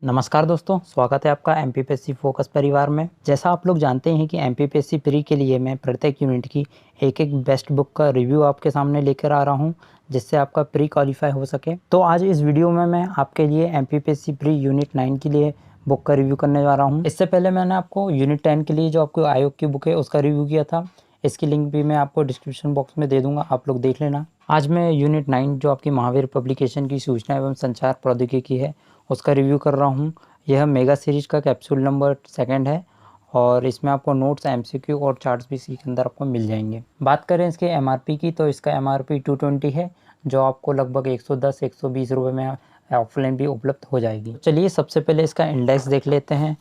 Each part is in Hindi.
नमस्कार दोस्तों, स्वागत है आपका एमपीपीएससी फोकस परिवार में। जैसा आप लोग जानते हैं कि एमपीपीएससी प्री के लिए मैं प्रत्येक यूनिट की एक एक बेस्ट बुक का रिव्यू आपके सामने लेकर आ रहा हूं, जिससे आपका प्री क्वालिफाई हो सके। तो आज इस वीडियो में मैं आपके लिए एमपीपीएससी प्री यूनिट 9 के लिए बुक का रिव्यू करने जा रहा हूँ। इससे पहले मैंने आपको यूनिट 10 के लिए जो आपको आयोग की बुक है उसका रिव्यू किया था। इसकी लिंक भी मैं आपको डिस्क्रिप्शन बॉक्स में दे दूंगा, आप लोग देख लेना। आज मैं यूनिट 9 जो आपकी महावीर पब्लिकेशन की सूचना एवं संचार प्रौद्योगिकी है उसका रिव्यू कर रहा हूँ। यह मेगा सीरीज का कैप्सूल नंबर 2 है और इसमें आपको नोट्स, एमसीक्यू और चार्ट्स भी इसी के अंदर आपको मिल जाएंगे। बात करें इसके एमआरपी की, तो इसका एमआरपी 220 है, जो आपको लगभग 110-120 रुपये में ऑफलाइन भी उपलब्ध हो जाएगी। चलिए सबसे पहले इसका इंडेक्स देख लेते हैं।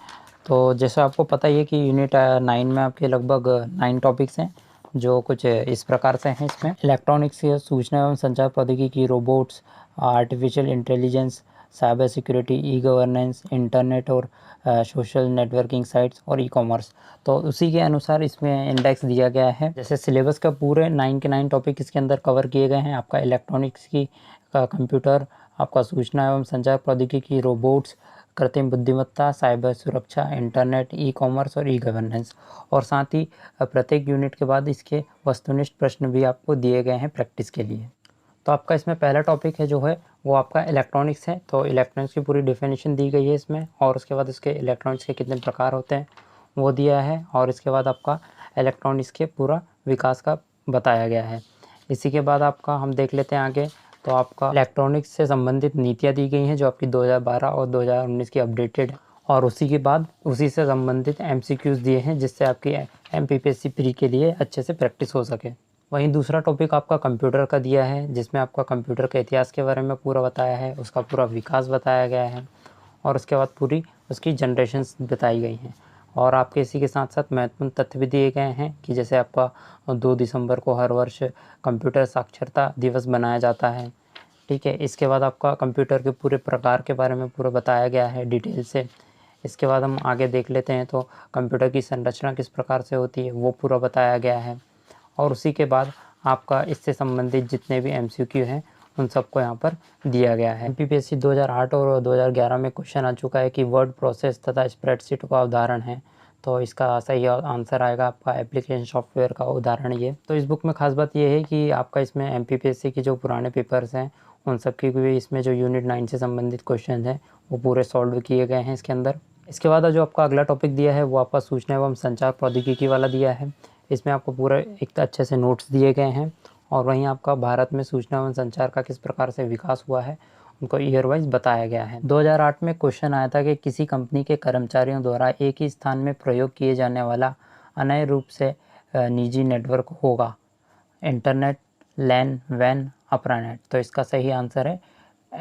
तो जैसा आपको पता ही है कि यूनिट 9 में आपके लगभग 9 टॉपिक्स हैं, जो कुछ इस प्रकार से हैं। इसमें इलेक्ट्रॉनिक्स, सूचना एवं संचार प्रौद्योगिकी, robots, artificial intelligence, cyber security, e governance, internet और सोशल नेटवर्किंग साइट्स और ई कॉमर्स। तो उसी के अनुसार इसमें इंडेक्स दिया गया है। जैसे सिलेबस का पूरे 9 के 9 टॉपिक इसके अंदर कवर किए गए हैं। आपका इलेक्ट्रॉनिक्स की कंप्यूटर, आपका सूचना एवं संचार प्रौद्योगिकी, रोबोट्स, कृत्रिम बुद्धिमत्ता, साइबर सुरक्षा, इंटरनेट, ई कॉमर्स और ई गवर्नेंस। और साथ ही प्रत्येक यूनिट के बाद इसके वस्तुनिष्ठ प्रश्न भी आपको दिए गए हैं प्रैक्टिस के लिए। तो आपका इसमें पहला टॉपिक है जो है वो आपका इलेक्ट्रॉनिक्स है। तो इलेक्ट्रॉनिक्स की पूरी डेफिनेशन दी गई है इसमें, और उसके बाद इसके इलेक्ट्रॉनिक्स के कितने प्रकार होते हैं वो दिया है, और इसके बाद आपका इलेक्ट्रॉनिक्स के पूरा विकास का बताया गया है। इसी के बाद आपका हम देख लेते हैं आगे। तो आपका इलेक्ट्रॉनिक्स से संबंधित नीतियाँ दी गई हैं जो आपकी 2012 और 2019 की अपडेटेड, और उसी के बाद उसी से संबंधित एमसीक्यूज़ दिए हैं, जिससे आपकी एमपीपीएससी प्री के लिए अच्छे से प्रैक्टिस हो सके। वहीं दूसरा टॉपिक आपका कंप्यूटर का दिया है, जिसमें आपका कंप्यूटर के इतिहास के बारे में पूरा बताया है, उसका पूरा विकास बताया गया है, और उसके बाद पूरी उसकी जनरेशन्स बताई गई हैं। और आपके इसी के साथ साथ महत्वपूर्ण तथ्य भी दिए गए हैं कि जैसे आपका 2 दिसंबर को हर वर्ष कंप्यूटर साक्षरता दिवस मनाया जाता है। ठीक है, इसके बाद आपका कंप्यूटर के पूरे प्रकार के बारे में पूरा बताया गया है डिटेल से। इसके बाद हम आगे देख लेते हैं, तो कंप्यूटर की संरचना किस प्रकार से होती है वो पूरा बताया गया है। और उसी के बाद आपका इससे संबंधित जितने भी एमसीक्यू हैं उन सबको यहाँ पर दिया गया है। एमपीपीएससी 2008 और 2011 में क्वेश्चन आ चुका है कि वर्ड प्रोसेस तथा स्प्रेडशीट का उदाहरण है। तो इसका सही आंसर आएगा आपका एप्लीकेशन सॉफ्टवेयर का उदाहरण ये। तो इस बुक में खास बात ये है कि आपका इसमें एमपीपीएससी की जो पुराने पेपर्स हैं उन सब की भी इसमें जो यूनिट 9 से संबंधित क्वेश्चन हैं वो पूरे सॉल्व किए गए हैं इसके अंदर। इसके बाद जो आपका अगला टॉपिक दिया है वो आपका सूचना एवं संचार प्रौद्योगिकी वाला दिया है। इसमें आपको पूरा एक अच्छे से नोट्स दिए गए हैं, और वहीं आपका भारत में सूचना एवं संचार का किस प्रकार से विकास हुआ है उनको ईयर वाइज बताया गया है। 2008 में क्वेश्चन आया था कि किसी कंपनी के कर्मचारियों द्वारा एक ही स्थान में प्रयोग किए जाने वाला अनय रूप से निजी नेटवर्क होगा, इंटरनेट, लैन, वैन, अप्रानेट। तो इसका सही आंसर है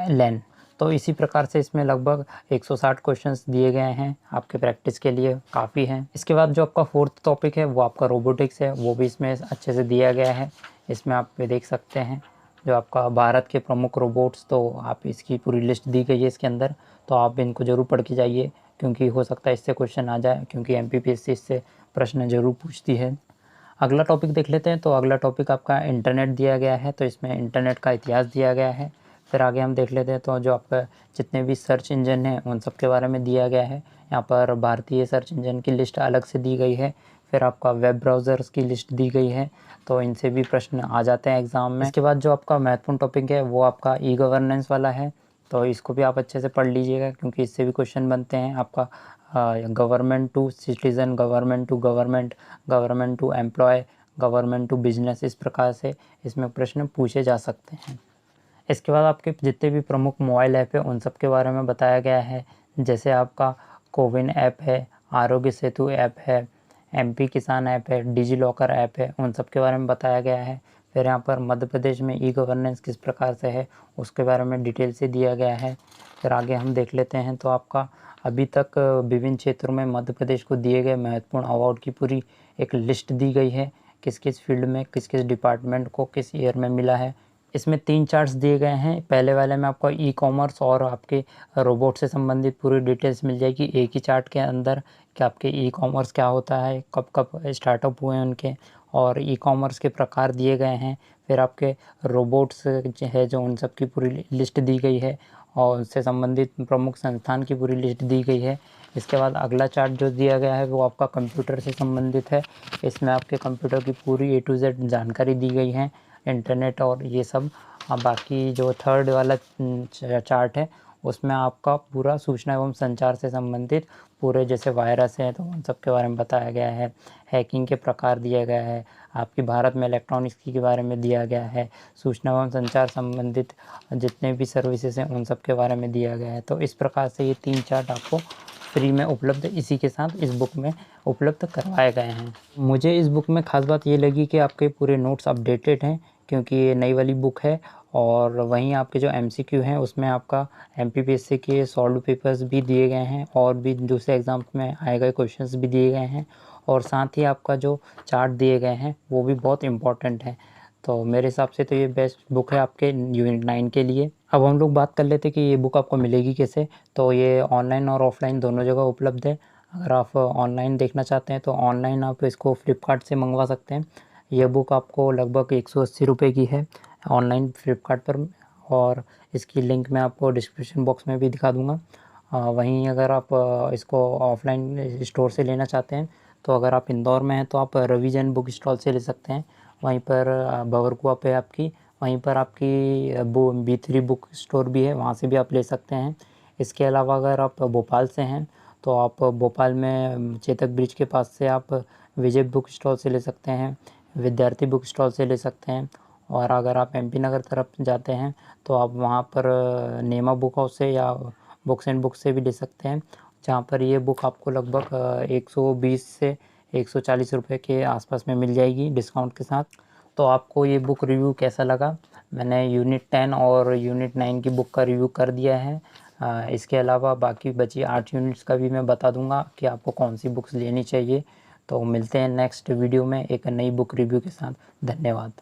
लैन। तो इसी प्रकार से इसमें लगभग 160 क्वेश्चंस दिए गए हैं, आपके प्रैक्टिस के लिए काफ़ी हैं। इसके बाद जो आपका फोर्थ टॉपिक है वो आपका रोबोटिक्स है, वो भी इसमें अच्छे से दिया गया है। इसमें आप देख सकते हैं जो आपका भारत के प्रमुख रोबोट्स, तो आप इसकी पूरी लिस्ट दी गई है इसके अंदर। तो आप इनको ज़रूर पढ़ के जाइए, क्योंकि हो सकता है इससे क्वेश्चन आ जाए, क्योंकि एमपीपीएससी इससे प्रश्न ज़रूर पूछती है। अगला टॉपिक देख लेते हैं। तो अगला टॉपिक आपका इंटरनेट दिया गया है, तो इसमें इंटरनेट का इतिहास दिया गया है। फिर आगे हम देख लेते हैं, तो जो आपका जितने भी सर्च इंजन हैं उन सब के बारे में दिया गया है। यहाँ पर भारतीय सर्च इंजन की लिस्ट अलग से दी गई है। फिर आपका वेब ब्राउज़र्स की लिस्ट दी गई है, तो इनसे भी प्रश्न आ जाते हैं एग्ज़ाम में। इसके बाद जो आपका महत्वपूर्ण टॉपिक है वो आपका ई गवर्नेंस वाला है, तो इसको भी आप अच्छे से पढ़ लीजिएगा, क्योंकि इससे भी क्वेश्चन बनते हैं। आपका government to citizen, government to government, government to employ, government to business, इस प्रकार से इसमें प्रश्न पूछे जा सकते हैं। इसके बाद आपके जितने भी प्रमुख मोबाइल ऐप है उन सब के बारे में बताया गया है। जैसे आपका कोविन ऐप है, आरोग्य सेतु ऐप है, एमपी किसान ऐप है, डिजी लॉकर ऐप है, उन सब के बारे में बताया गया है। फिर यहाँ पर मध्य प्रदेश में ई गवर्नेंस किस प्रकार से है उसके बारे में डिटेल से दिया गया है। फिर आगे हम देख लेते हैं, तो आपका अभी तक विभिन्न क्षेत्रों में मध्य प्रदेश को दिए गए महत्वपूर्ण अवार्ड की पूरी एक लिस्ट दी गई है, किस किस फील्ड में किस किस डिपार्टमेंट को किस ईयर में मिला है। इसमें 3 चार्ट्स दिए गए हैं। पहले वाले में आपका ई कॉमर्स और आपके रोबोट से संबंधित पूरी डिटेल्स मिल जाएगी एक ही चार्ट के अंदर, कि आपके ई कॉमर्स क्या होता है, कब कब स्टार्टअप हुए हैं उनके, और ई कॉमर्स के प्रकार दिए गए हैं। फिर आपके रोबोट्स है जो उन सब की पूरी लिस्ट दी गई है, और उससे संबंधित प्रमुख संस्थान की पूरी लिस्ट दी गई है। इसके बाद अगला चार्ट जो दिया गया है वो आपका कंप्यूटर से संबंधित है। इसमें आपके कंप्यूटर की पूरी A to Z जानकारी दी गई है, इंटरनेट और ये सब। बाकी जो थर्ड वाला चार्ट है उसमें आपका पूरा सूचना एवं संचार से संबंधित पूरे, जैसे वायरस है तो उन सब के बारे में बताया गया है, हैकिंग के प्रकार दिया गया है, आपकी भारत में इलेक्ट्रॉनिक्स के बारे में दिया गया है, सूचना एवं संचार संबंधित जितने भी सर्विसेज हैं उन सब के बारे में दिया गया है। तो इस प्रकार से ये 3 चार्ट आपको फ्री में उपलब्ध इसी के साथ इस बुक में उपलब्ध करवाए गए हैं। मुझे इस बुक में ख़ास बात ये लगी कि आपके पूरे नोट्स अपडेटेड हैं, क्योंकि ये नई वाली बुक है। और वहीं आपके जो MCQ हैं उसमें आपका MPPSC के सॉल्व पेपर्स भी दिए गए हैं और भी दूसरे एग्ज़ाम्स में आए गए क्वेश्चंस भी दिए गए हैं, और साथ ही आपका जो चार्ट दिए गए हैं वो भी बहुत इम्पॉर्टेंट है। तो मेरे हिसाब से तो ये बेस्ट बुक है आपके यूनिट 9 के लिए। अब हम लोग बात कर लेते कि ये बुक आपको मिलेगी कैसे। तो ये ऑनलाइन और ऑफलाइन दोनों जगह उपलब्ध है। अगर आप ऑनलाइन देखना चाहते हैं तो ऑनलाइन आप इसको फ्लिपकार्ट से मंगवा सकते हैं। ये बुक आपको लगभग 180 रुपये की है ऑनलाइन फ्लिपकार्ट पर, और इसकी लिंक मैं आपको डिस्क्रिप्शन बॉक्स में भी दिखा दूँगा। वहीं अगर आप इसको ऑफलाइन स्टोर से लेना चाहते हैं तो अगर आप इंदौर में हैं तो आप रविजन बुक स्टॉल से ले सकते हैं। वहीं पर भवरकुआ पे आपकी, वहीं पर आपकी B3 बुक स्टोर भी है, वहाँ से भी आप ले सकते हैं। इसके अलावा अगर आप भोपाल से हैं तो आप भोपाल में चेतक ब्रिज के पास से आप विजय बुक स्टॉल से ले सकते हैं, विद्यार्थी बुक स्टॉल से ले सकते हैं। और अगर आप MP नगर तरफ जाते हैं तो आप वहाँ पर नेमा बुक हाउस से या बुक्स एंड बुक्स से भी ले सकते हैं, जहाँ पर ये बुक आपको लगभग 120 से 140 रुपये के आसपास में मिल जाएगी डिस्काउंट के साथ। तो आपको ये बुक रिव्यू कैसा लगा? मैंने यूनिट 10 और यूनिट 9 की बुक का रिव्यू कर दिया है। इसके अलावा बाकी बची 8 यूनिट्स का भी मैं बता दूंगा कि आपको कौन सी बुक्स लेनी चाहिए। तो मिलते हैं नेक्स्ट वीडियो में एक नई बुक रिव्यू के साथ। धन्यवाद।